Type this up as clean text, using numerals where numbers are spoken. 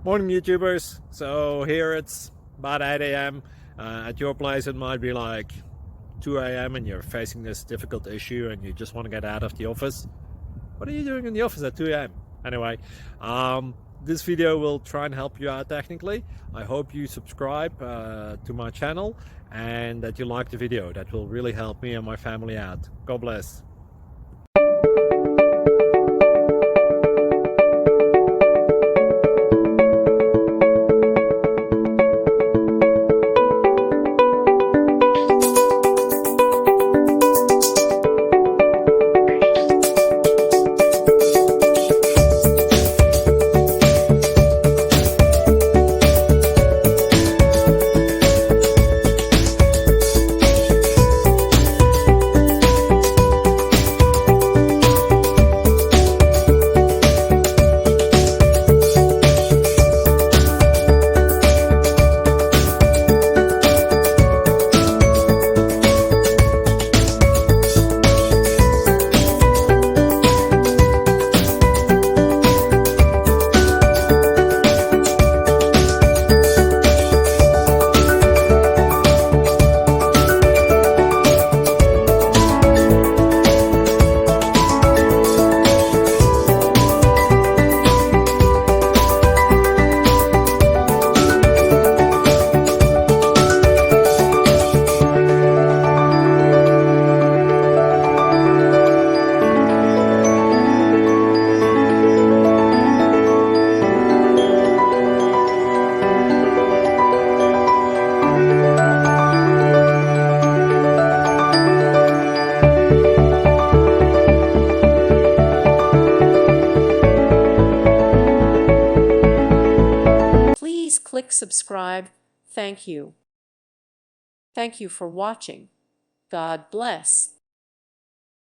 Morning YouTubers. So here it's about 8 a.m. At your place it might be like 2 a.m. and you're facing this difficult issue and you just want to get out of the office. What are you doing in the office at 2 a.m.? Anyway, this video will try and help you out technically. I hope you subscribe to my channel and that you like the video. That will really help me and my family out. God bless. Please click subscribe. Thank you. Thank you for watching. God bless.